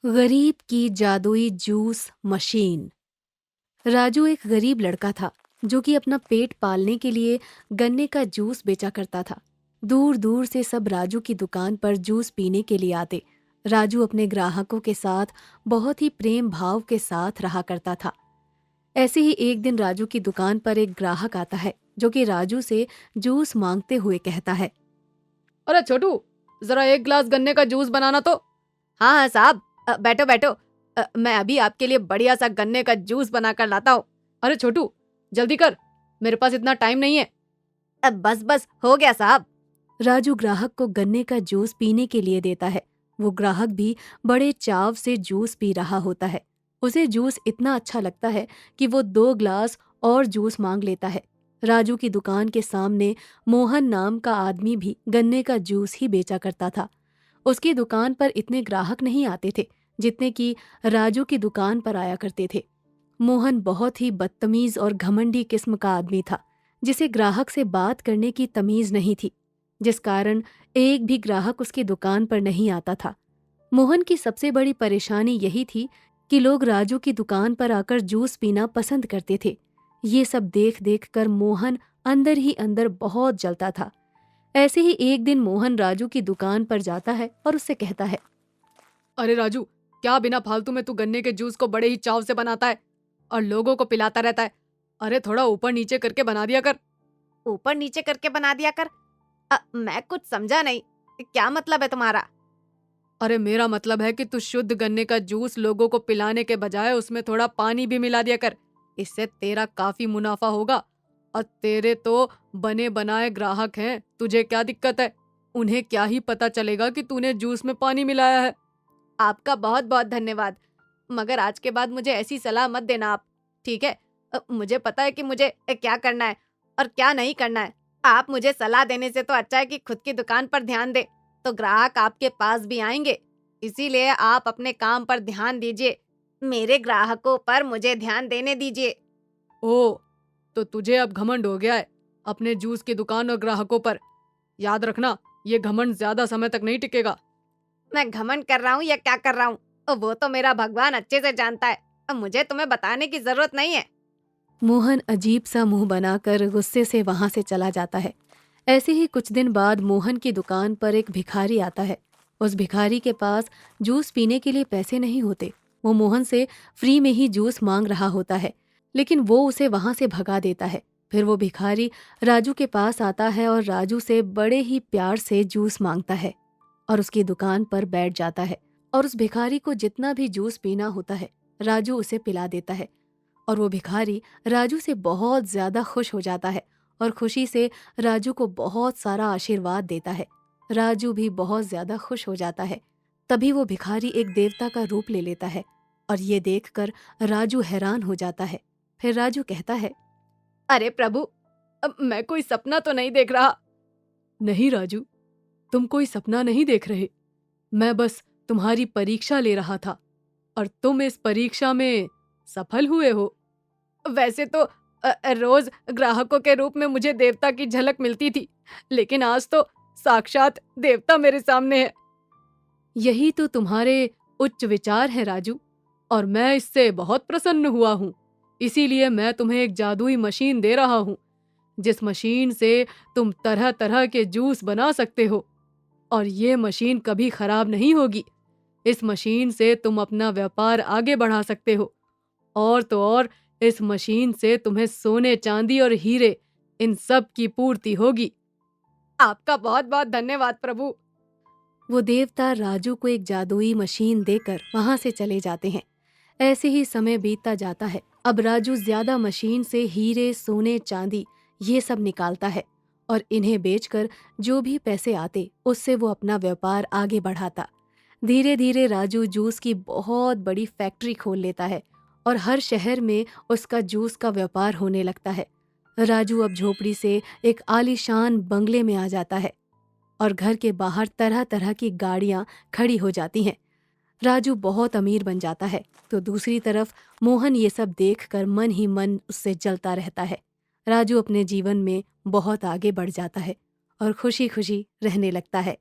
गरीब की जादुई जूस मशीन। राजू एक गरीब लड़का था जो कि अपना पेट पालने के लिए गन्ने का जूस बेचा करता था। दूर दूर से सब राजू की दुकान पर जूस पीने के लिए आते। राजू अपने ग्राहकों के साथ बहुत ही प्रेम भाव के साथ रहा करता था। ऐसे ही एक दिन राजू की दुकान पर एक ग्राहक आता है जो कि राजू से जूस मांगते हुए कहता है। अरे छोटू, जरा एक गिलास गन्ने का जूस बनाना तो। हाँ हाँ साहब, बैठो बैठो। मैं अभी आपके लिए बढ़िया सा गन्ने का जूस बना कर लाता हूँ। अरे छोटू, जल्दी कर, मेरे पास इतना टाइम नहीं है। बस बस हो गया साहब। राजू ग्राहक को गन्ने का जूस पीने के लिए देता है। वो ग्राहक भी बड़े चाव से जूस पी रहा होता है। उसे जूस इतना अच्छा लगता है कि वो 2 ग्लास और जूस मांग लेता है। राजू की दुकान के सामने मोहन नाम का आदमी भी गन्ने का जूस ही बेचा करता था। उसकी दुकान पर इतने ग्राहक नहीं आते थे जितने कि राजू की दुकान पर आया करते थे। मोहन बहुत ही बदतमीज और घमंडी किस्म का आदमी था, जिसे ग्राहक से बात करने की तमीज नहीं थी, जिस कारण एक भी ग्राहक उसकी दुकान पर नहीं आता था। मोहन की सबसे बड़ी परेशानी यही थी कि लोग राजू की दुकान पर आकर जूस पीना पसंद करते थे। ये सब देख देख कर मोहन अंदर ही अंदर बहुत जलता था। ऐसे ही एक दिन मोहन राजू की दुकान पर जाता है और उससे कहता है। अरे राजू, क्या बिना फालतू में तू गन्ने के जूस को बड़े ही चाव से बनाता है और लोगों को पिलाता रहता है। अरे थोड़ा ऊपर नीचे करके बना दिया कर। ऊपर नीचे करके बना दिया कर? मैं कुछ समझा नहीं, क्या मतलब है तुम्हारा? अरे मेरा मतलब है कि तू शुद्ध गन्ने का जूस लोगों को पिलाने के बजाय उसमें थोड़ा पानी भी मिला दिया कर। इससे तेरा काफी मुनाफा होगा। और तेरे तो बने बनाए ग्राहक हैं, तुझे क्या दिक्कत है? उन्हें क्या ही पता चलेगा कि तूने जूस में पानी मिलाया है। आपका बहुत बहुत धन्यवाद, मगर आज के बाद मुझे ऐसी सलाह मत देना आप, ठीक है? मुझे पता है कि मुझे क्या करना है और क्या नहीं करना है। आप मुझे सलाह देने से तो अच्छा है कि खुद की दुकान पर ध्यान दे, तो ग्राहक आपके पास भी आएंगे। इसीलिए आप अपने काम पर ध्यान दीजिए, मेरे ग्राहकों पर मुझे ध्यान देने दीजिए। ओह, तो तुझे अब घमंड हो गया है अपने जूस की दुकान और ग्राहकों पर। याद रखना, ये घमंड ज्यादा समय तक नहीं टिकेगा। मैं घमंड कर रहा हूँ या क्या कर रहा हूँ, वो तो मेरा भगवान अच्छे से जानता है। अब मुझे तुम्हें बताने की जरूरत नहीं है। मोहन अजीब सा मुंह बनाकर गुस्से से वहां से चला जाता है। ऐसे ही कुछ दिन बाद मोहन की दुकान पर एक भिखारी आता है। उस भिखारी के पास जूस पीने के लिए पैसे नहीं होते। वो मोहन से फ्री में ही जूस मांग रहा होता है, लेकिन वो उसे वहां से भगा देता है। फिर वो भिखारी राजू के पास आता है और राजू से बड़े ही प्यार से जूस मांगता है और उसकी दुकान पर बैठ जाता है। और उस भिखारी को जितना भी जूस पीना होता है राजू उसे पिला देता है। और वो भिखारी राजू से बहुत ज्यादा खुश हो जाता है और खुशी से राजू को बहुत सारा आशीर्वाद देता है। राजू भी बहुत ज्यादा खुश हो जाता है। तभी वो भिखारी एक देवता का रूप ले लेता है और ये देखकर राजू हैरान हो जाता है। फिर राजू कहता है। अरे प्रभु, अब मैं कोई सपना तो नहीं देख रहा। नहीं राजू, तुम कोई सपना नहीं देख रहे। मैं बस तुम्हारी परीक्षा ले रहा था और तुम इस परीक्षा में सफल हुए हो। वैसे तो रोज ग्राहकों के रूप में मुझे देवता की झलक मिलती थी, लेकिन आज तो साक्षात देवता मेरे सामने है। यही तो तुम्हारे उच्च विचार हैं राजू, और मैं इससे बहुत प्रसन्न हुआ हूँ। इसीलिए मैं तुम्हें एक जादुई मशीन दे रहा हूँ, जिस मशीन से तुम तरह तरह के जूस बना सकते हो और ये मशीन कभी खराब नहीं होगी। इस मशीन से तुम अपना व्यापार आगे बढ़ा सकते हो। और तो और, इस मशीन से तुम्हें सोने चांदी और हीरे इन सब की पूर्ति होगी। आपका बहुत बहुत धन्यवाद प्रभु। वो देवता राजू को एक जादुई मशीन देकर वहां से चले जाते हैं। ऐसे ही समय बीतता जाता है। अब राजू ज्यादा मशीन से हीरे सोने चांदी ये सब निकालता है और इन्हें बेचकर जो भी पैसे आते उससे वो अपना व्यापार आगे बढ़ाता। धीरे धीरे राजू जूस की बहुत बड़ी फैक्ट्री खोल लेता है और हर शहर में उसका जूस का व्यापार होने लगता है। राजू अब झोपड़ी से एक आलीशान बंगले में आ जाता है और घर के बाहर तरह तरह की गाड़ियां खड़ी हो जाती हैं। राजू बहुत अमीर बन जाता है, तो दूसरी तरफ मोहन ये सब देखकर मन ही मन उससे जलता रहता है। राजू अपने जीवन में बहुत आगे बढ़ जाता है और खुशी खुशी रहने लगता है।